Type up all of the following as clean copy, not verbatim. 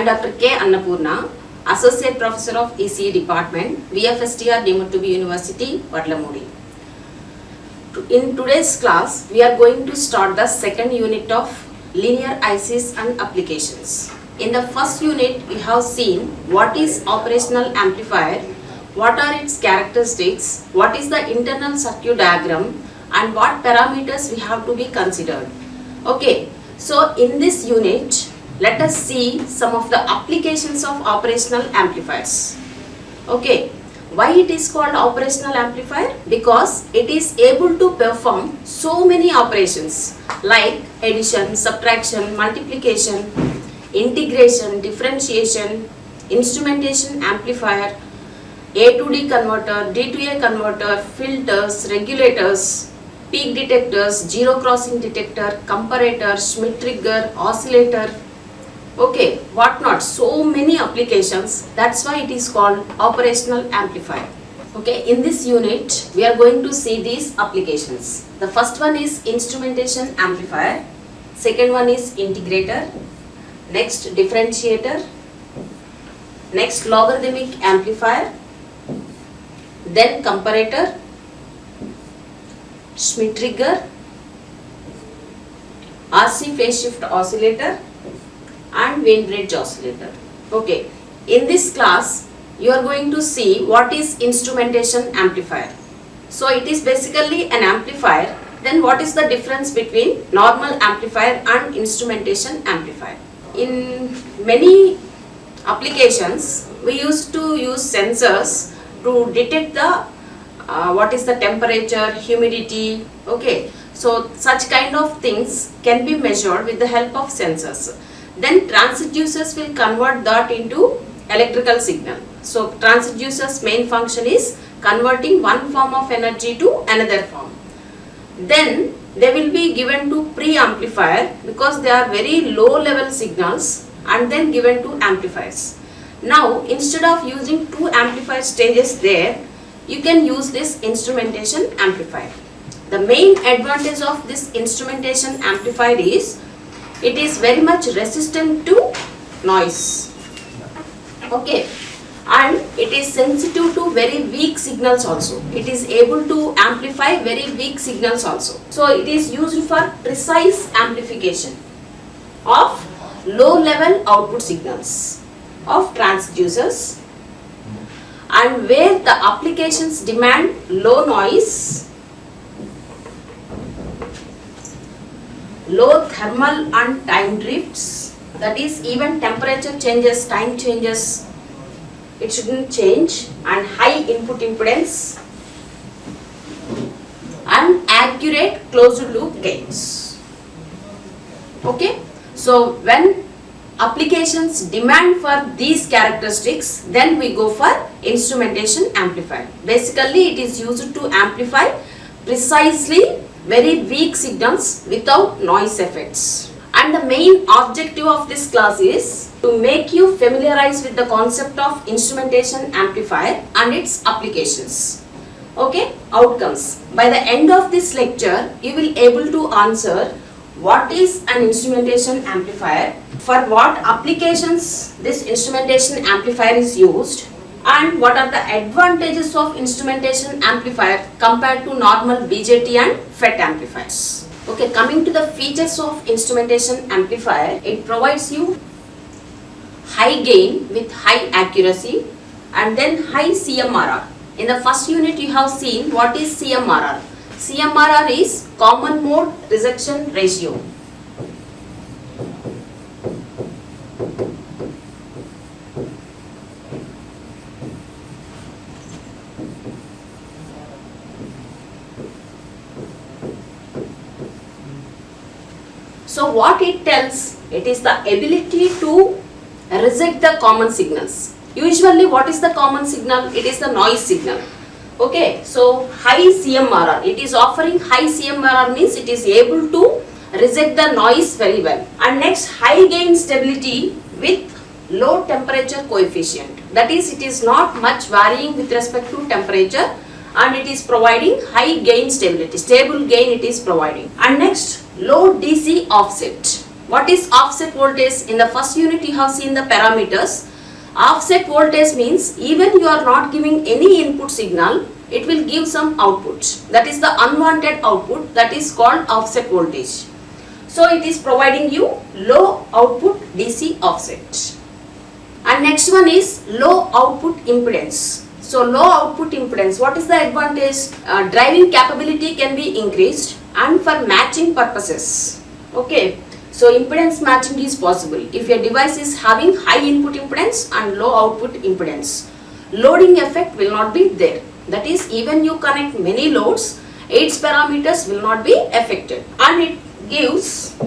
Dr. K. Annapurna, Associate Professor of ECE Department, VFSTR deemed to be University, Vadlamudi. In today's class, we are going to start the second unit of Linear ICs and Applications. In the first unit, we have seen what is operational amplifier, what are its characteristics, what is the internal circuit diagram, and what parameters we have to be considered. Okay, so in this unit, let us see some of the applications of operational amplifiers. Okay, why it is called operational amplifier? Because it is able to perform so many operations like addition, subtraction, multiplication, integration, differentiation, instrumentation amplifier, A to D converter, D to A converter, filters, regulators, peak detectors, zero crossing detector, comparator, Schmitt trigger, oscillator, okay, what not, so many applications. That's why it is called operational amplifier. Okay, in this unit we are going to see these applications. The first one is instrumentation amplifier, second one is integrator, next differentiator, next logarithmic amplifier, then comparator, Schmitt trigger, RC phase shift oscillator, and Wien bridge oscillator. Okay, in this class you are going to see what is instrumentation amplifier. So it is basically an amplifier. Then what is the difference between normal amplifier and instrumentation amplifier? In many applications we used to use sensors to detect the what is the temperature, humidity. Okay, so such kind of things can be measured with the help of sensors. Then transducers will convert that into electrical signal. So transducers main function is converting one form of energy to another form. Then they will be given to pre-amplifier because they are very low level signals, and then given to amplifiers. Now instead of using two amplifier stages there, you can use this instrumentation amplifier. The main advantage of this instrumentation amplifier is it is very much resistant to noise. Okay, and it is sensitive to very weak signals also. It is able to amplify very weak signals also. So it is used for precise amplification of low level output signals of transducers, and where the applications demand low noise, low thermal and time drifts, that is even temperature changes, time changes, it shouldn't change, and high input impedance and accurate closed loop gains. Okay, so when applications demand for these characteristics, then we go for instrumentation amplifier. Basically it is used to amplify precisely very weak signals without noise effects. And the main objective of this class is to make you familiarize with the concept of instrumentation amplifier and its applications. Okay, outcomes. By the end of this lecture, you will able to answer what is an instrumentation amplifier, for what applications this instrumentation amplifier is used, and what are the advantages of instrumentation amplifier compared to normal BJT and FET amplifiers. Okay, coming to the features of instrumentation amplifier, it provides you high gain with high accuracy, and then high CMRR. In the first unit you have seen what is CMRR. CMRR is common mode rejection ratio. So what it tells, it is the ability to reject the common signals. Usually what is the common signal? It is the noise signal. Okay, so high CMRR, it is offering high CMRR means it is able to reject the noise very well. And next, high gain stability with low temperature coefficient. That is, it is not much varying with respect to temperature, and it is providing high gain stability, stable gain it is providing. And next, low DC offset. What is offset voltage? In the first unit you have seen the parameters. Offset voltage means even you are not giving any input signal, it will give some output. That is the unwanted output, that is called offset voltage. So it is providing you low output DC offset. And next one is low output impedance. So low output impedance, what is the advantage? Driving capability can be increased and for matching purposes. Okay. So impedance matching is possible if your device is having high input impedance and low output impedance. Loading effect will not be there. That is, even you connect many loads, its parameters will not be affected, and it gives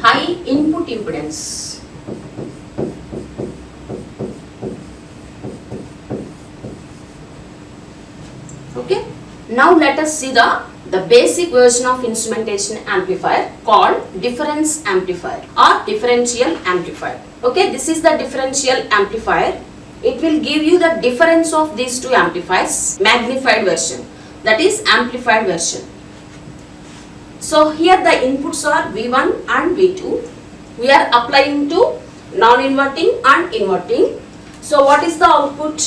high input impedance. Okay. Now let us see the basic version of instrumentation amplifier called difference amplifier or differential amplifier. Okay, this is the differential amplifier. It will give you the difference of these two amplifiers, magnified version, that is amplified version. So here the inputs are V1 and V2. We are applying to non-inverting and inverting. So what is the output?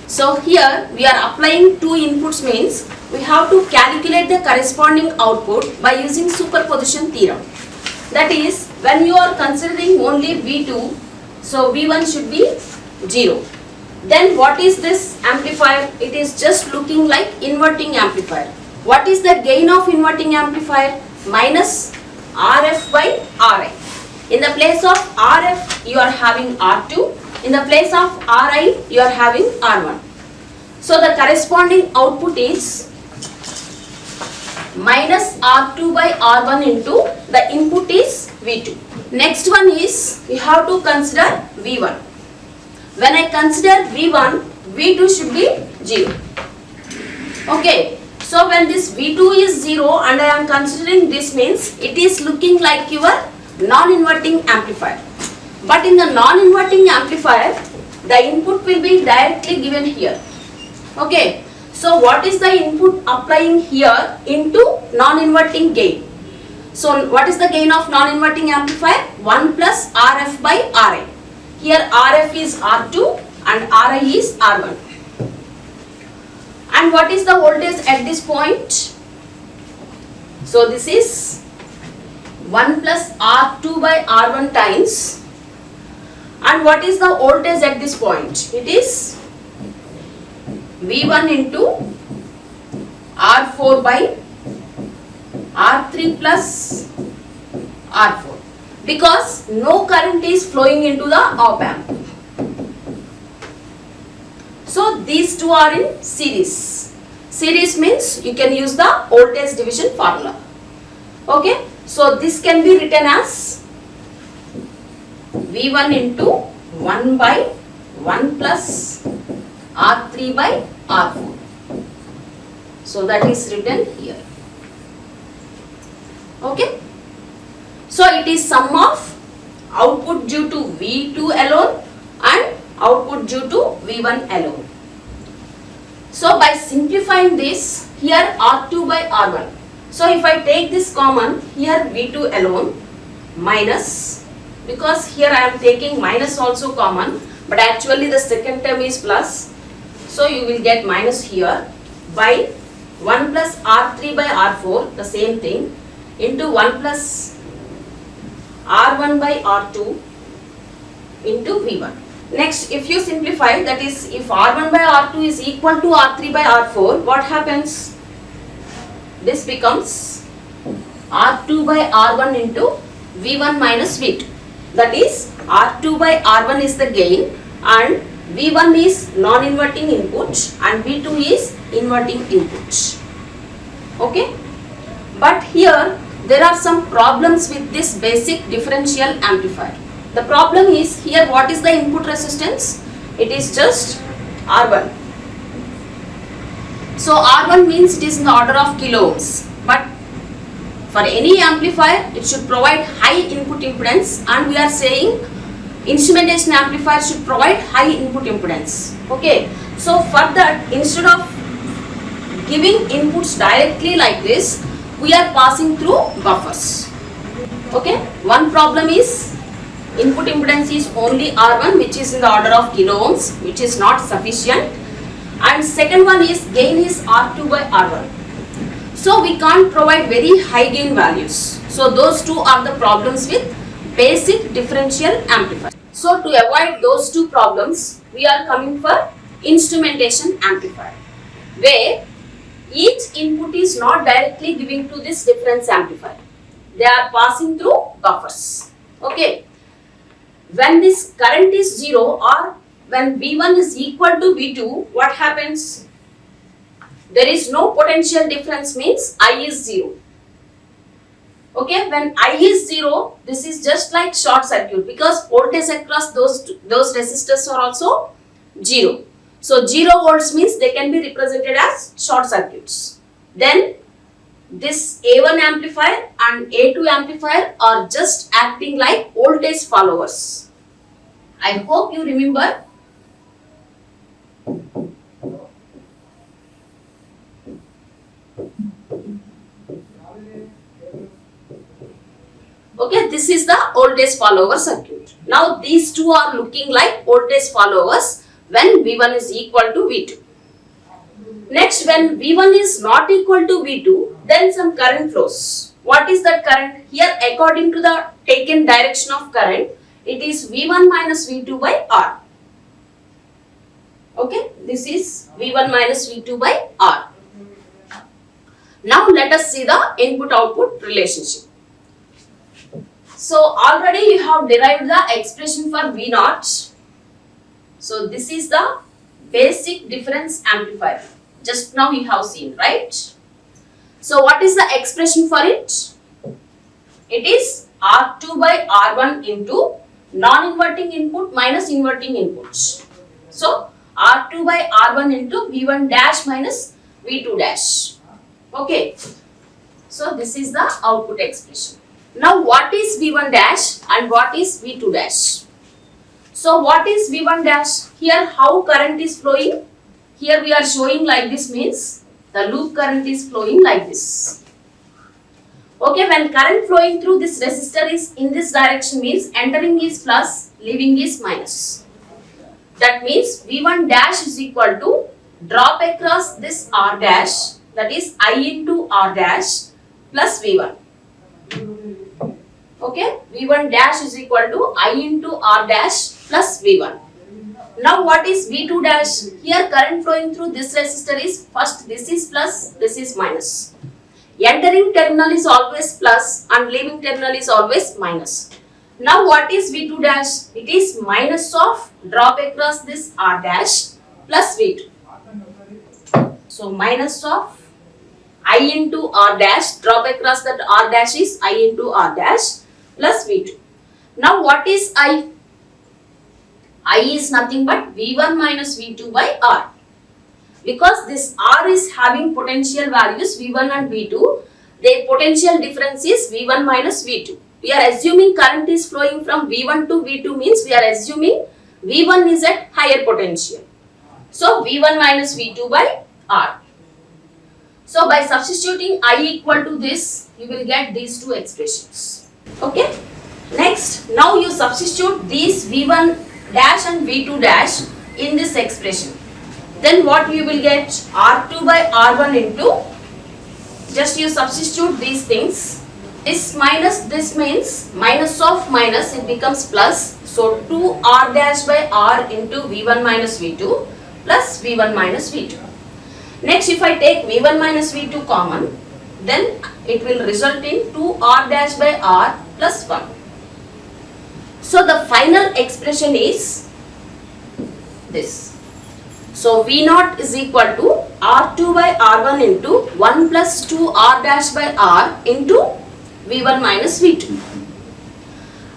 So here we are applying two inputs, means we have to calculate the corresponding output by using superposition theorem. That is, when you are considering only V2, so V1 should be 0. Then what is this amplifier? It is just looking like inverting amplifier. What is the gain of inverting amplifier? Minus RF by RI. In the place of RF you are having R2. In the place of Ri, you are having R1. So the corresponding output is minus R2 by R1 into the input is V2. Next one is, we have to consider V1. When I consider V1, V2 should be 0. Okay. So when this V2 is 0 and I am considering this, means it is looking like your non-inverting amplifier. But in the non-inverting amplifier, the input will be directly given here. Okay. So what is the input applying here into non-inverting gain? So what is the gain of non-inverting amplifier? 1 plus RF by Ri. Here RF is R2 and Ri is R1. And what is the voltage at this point? So this is 1 plus R2 by R1 times. And what is the voltage at this point? It is V1 into R4 by R3 plus R4, because no current is flowing into the op amp. So these two are in series. Series means you can use the voltage division formula. Okay. So this can be written as V1 into 1 by 1 plus R3 by R4. So that is written here. Okay. So it is sum of output due to V2 alone and output due to V1 alone. So by simplifying this, here R2 by R1. So if I take this common, here V2 alone minus, because here I am taking minus also common, but actually the second term is plus. So you will get minus here by 1 plus R3 by R4, the same thing, into 1 plus R1 by R2 into V1. Next, if you simplify, that is, if R1 by R2 is equal to R3 by R4, what happens? This becomes R2 by R1 into V1 minus V2. That is, R2 by R1 is the gain and V1 is non-inverting input and V2 is inverting input. Okay. But here there are some problems with this basic differential amplifier. The problem is, here what is the input resistance? It is just R1. So R1 means it is in the order of kilo ohms. But for any amplifier, it should provide high input impedance, and we are saying instrumentation amplifier should provide high input impedance. Okay. So for that, instead of giving inputs directly like this, we are passing through buffers. Okay, one problem is input impedance is only R1, which is in the order of kilo ohms, which is not sufficient, and second one is gain is R2 by R1. So we can't provide very high gain values. So those two are the problems with basic differential amplifier. So to avoid those two problems, we are coming for instrumentation amplifier, where each input is not directly giving to this difference amplifier. They are passing through buffers. Okay. When this current is 0 or when V1 is equal to V2, what happens? There is no potential difference, means I is 0. Okay, when I is 0, this is just like short circuit because voltage across those resistors are also 0. So 0 volts means they can be represented as short circuits. Then this A1 amplifier and A2 amplifier are just acting like voltage followers. I hope you remember. Okay, this is the voltage follower circuit. Now these two are looking like voltage followers when V1 is equal to V2. Next, when V1 is not equal to V2, then some current flows. What is that current? Here, according to the taken direction of current, it is V1 minus V2 by R. Okay, this is V1 minus V2 by R. Now let us see the input-output relationship. So already you have derived the expression for V0. So this is the basic difference amplifier. Just now you have seen, right? So what is the expression for it? It is R2 by R1 into non-inverting input minus inverting input. So R2 by R1 into V1 dash minus V2 dash. Okay. So this is the output expression. Now what is V1 dash and what is V2 dash? So what is V1 dash? Here how current is flowing? Here we are showing like this, means the loop current is flowing like this. Okay, when current flowing through this resistor is in this direction, means entering is plus, leaving is minus. That means V1 dash is equal to drop across this R dash, that is I into R dash plus V1. Okay, V1 dash is equal to I into R dash plus V1. Now what is V2 dash? Here current flowing through this resistor is first this is plus, this is minus. Entering terminal is always plus and leaving terminal is always minus. Now what is V2 dash? It is minus of drop across this R dash plus V2. So minus of I into R dash, drop across that R dash is I into R dash plus V2. Now what is I? I is nothing but V1 minus V2 by R. Because this R is having potential values V1 and V2, their potential difference is V1 minus V2. We are assuming current is flowing from V1 to V2, means we are assuming V1 is at higher potential. So V1 minus V2 by R. So by substituting I equal to this, you will get these two expressions. Okay. Next, now you substitute these V1 dash and V2 dash in this expression. Then what you will get? R2 by R1 into, just you substitute these things. This means minus of minus, it becomes plus. So 2R dash by R into V1 minus V2 plus V1 minus V2. Next, if I take V1 minus V2 common, then it will result in 2R dash by R plus 1. So the final expression is this. So V0 is equal to R2 by R1 into 1 plus 2R dash by R into V1 minus V2.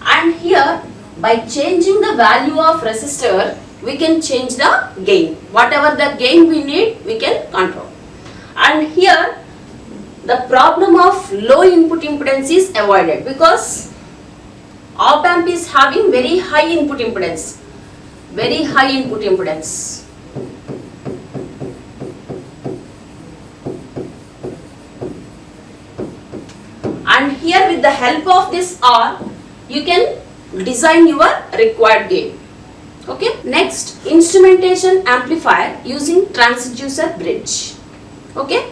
And here by changing the value of resistor, we can change the gain. Whatever the gain we need, we can control. And here the problem of low input impedance is avoided because op amp is having very high input impedance. Very high input impedance. the help of this R, you can design your required gain. Okay. Next, instrumentation amplifier using transducer bridge. Okay.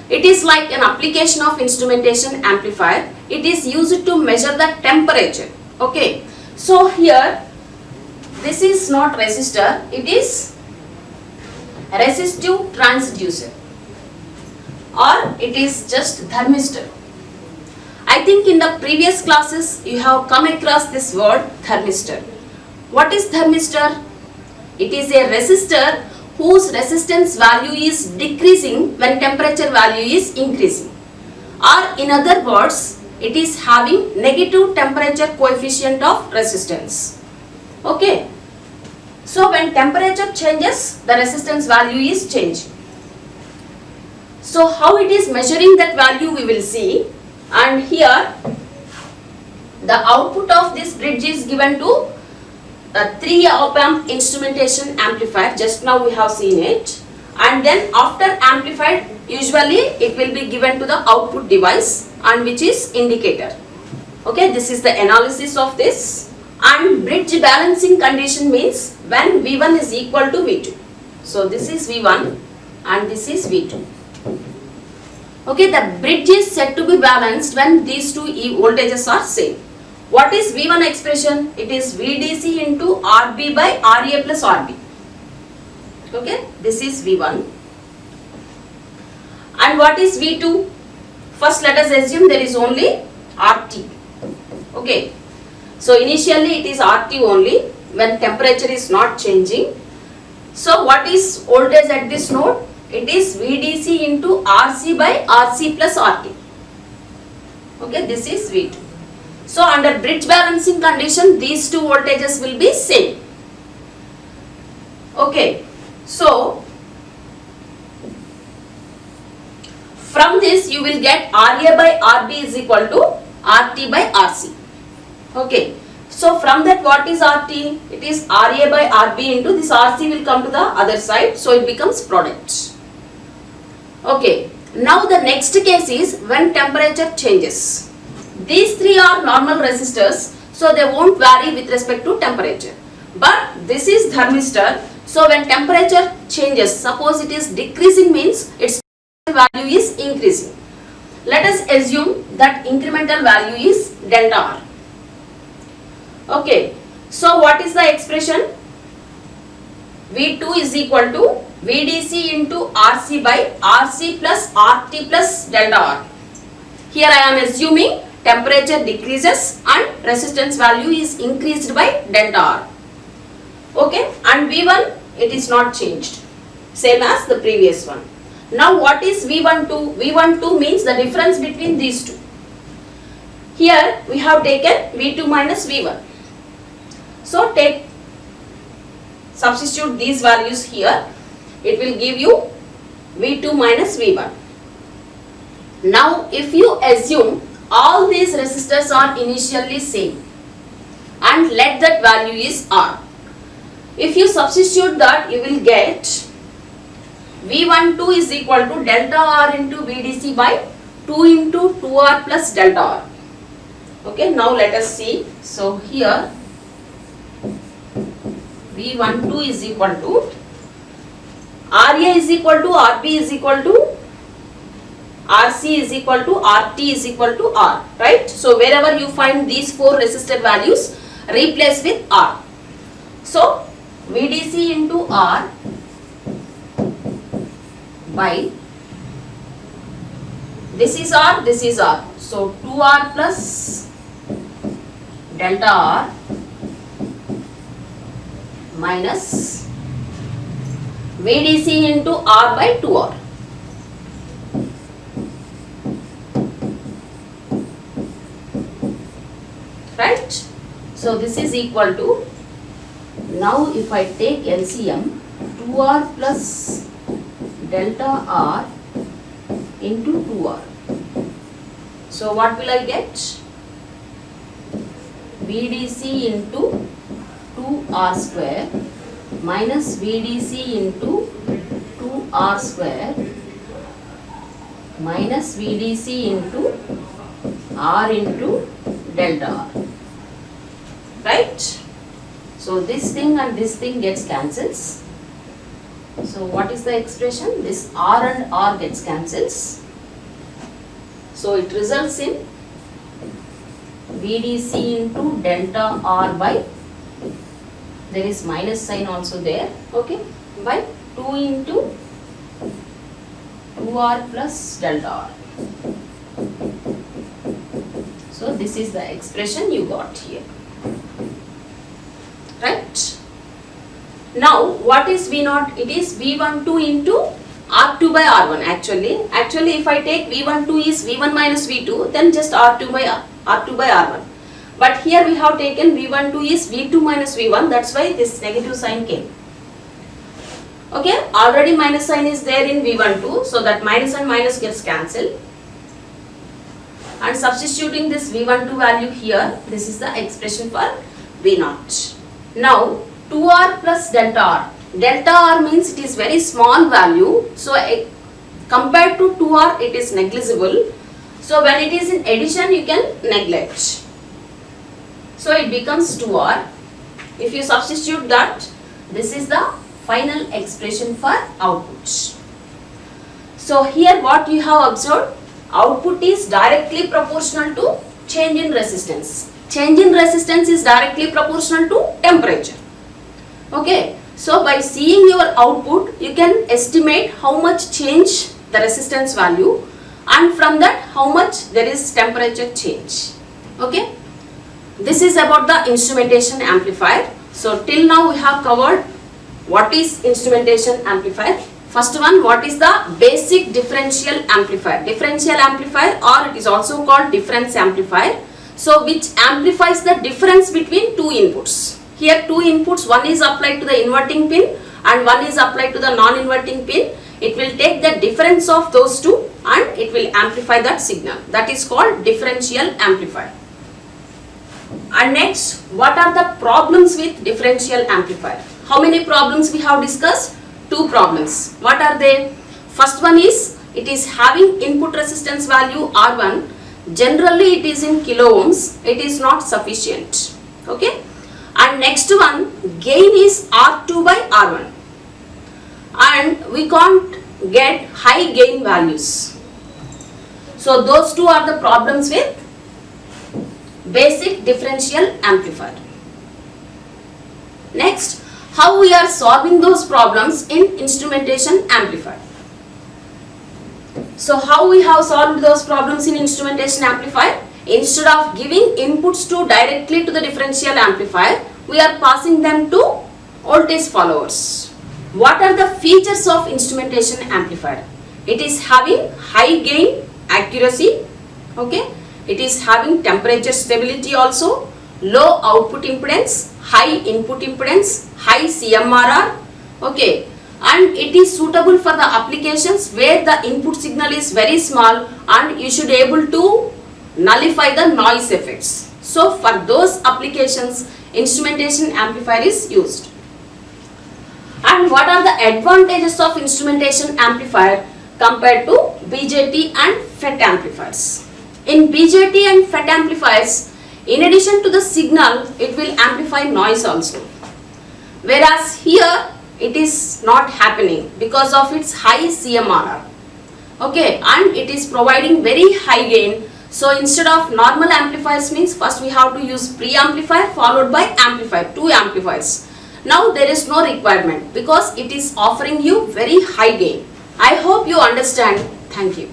It is like an application of instrumentation amplifier. It is used to measure the temperature. Okay. So here, this is not resistor, it is resistive transducer, or it is just thermistor. I think in the previous classes you have come across this word thermistor. What is thermistor? It is a resistor whose resistance value is decreasing when temperature value is increasing, or in other words, it is having negative temperature coefficient of resistance. Okay. So when temperature changes, the resistance value is changing. So how it is measuring that value we will see, and here the output of this bridge is given to a 3 op amp instrumentation amplifier. Just now we have seen it, and then after amplified, usually it will be given to the output device, and which is indicator. Okay, this is the analysis of this. And bridge balancing condition means when V1 is equal to V2. So this is V1 and this is V2. Okay, the bridge is said to be balanced when these two voltages are same. What is V1 expression? It is VDC into RB by RA plus RB. Okay, this is V1. And what is V2? First let us assume there is only RT. Okay. So initially it is RT only when temperature is not changing. So what is voltage at this node? It is VDC into RC by RC plus RT. Okay, this is V2. So under bridge balancing condition, these two voltages will be same. Okay, so from this you will get RA by RB is equal to RT by RC. Okay, so from that what is RT? It is RA by RB into this RC will come to the other side, so it becomes product. Okay, now the next case is when temperature changes. These three are normal resistors, so they won't vary with respect to temperature. But this is thermistor, so when temperature changes, suppose it is decreasing means its value is increasing. Let us assume that incremental value is delta R. Okay, so what is the expression? V2 is equal to VDC into RC by RC plus RT plus delta R. Here I am assuming temperature decreases and resistance value is increased by delta R. Okay, and V1 it is not changed, same as the previous one. Now what is V12? V12 means the difference between these two. Here we have taken V2 minus V1. So substitute these values here, it will give you V2 minus V1. Now if you assume all these resistors are initially same and let that value is R, if you substitute that you will get V12 is equal to delta R into VDC by 2 into 2R plus delta R. Okay, now let us see. So here V12 is equal to RA is equal to RB is equal to RC is equal to RT is equal to R, right? So wherever you find these four resistor values, replace with R. So VDC into R by this is R, this is R. So 2R plus delta R minus VDC into R by 2R. Right? So this is equal to, now if I take LCM, 2R plus delta R into 2R. So what will I get? VDC into 2R square minus VDC into 2R square minus VDC into R into delta R, right? So this thing and this thing gets cancels. So what is the expression? This R and R gets cancels. So it results in VDC into delta R by, there is minus sign also there, okay, by 2 into 2R plus delta R. So this is the expression you got here, right? Now what is V0? It is V12 into R2 by R1 actually. Actually if I take V12 is V1 minus V2, then just R2 by R1. But here we have taken V12 is V2 minus V1, that's why this negative sign came. Okay, already minus sign is there in V12, so that minus and minus gets cancelled. And substituting this V12 value here, this is the expression for V0. Now 2R plus delta R. Delta R means it is very small value, so compared to 2R it is negligible. So when it is in addition you can neglect. So it becomes 2R. If you substitute that, this is the final expression for output. So here what you have observed, output is directly proportional to change in resistance. Change in resistance is directly proportional to temperature. Okay, so by seeing your output, you can estimate how much change the resistance value, and from that how much there is temperature change. Okay, this is about the instrumentation amplifier. So till now we have covered what is instrumentation amplifier. First one, what is the basic differential amplifier? Differential amplifier, or it is also called difference amplifier. So which amplifies the difference between two inputs. Here two inputs, one is applied to the inverting pin and one is applied to the non-inverting pin. It will take the difference of those two and it will amplify that signal. That is called differential amplifier. And next, what are the problems with differential amplifier? How many problems we have discussed? Two problems. What are they? First one is, it is having input resistance value R1. Generally it is in kilo ohms. It is not sufficient. Okay. And next one, gain is R2 by R1. And we can't get high gain values. So those two are the problems with basic differential amplifier. Next, how we are solving those problems in instrumentation amplifier. So how we have solved those problems in instrumentation amplifier? Instead of giving inputs directly to the differential amplifier, we are passing them to voltage followers. What are the features of instrumentation amplifier? It is having high gain accuracy, okay. It is having temperature stability also, low output impedance, high input impedance, high CMRR, okay. And it is suitable for the applications where the input signal is very small and you should be able to nullify the noise effects. So for those applications, instrumentation amplifier is used. And what are the advantages of instrumentation amplifier compared to BJT and FET amplifiers? In BJT and FET amplifiers, in addition to the signal, it will amplify noise also. Whereas here, it is not happening because of its high CMRR. Okay, and it is providing very high gain. So instead of normal amplifiers means first we have to use pre-amplifier followed by amplifier, two amplifiers. Now there is no requirement because it is offering you very high gain. I hope you understand. Thank you.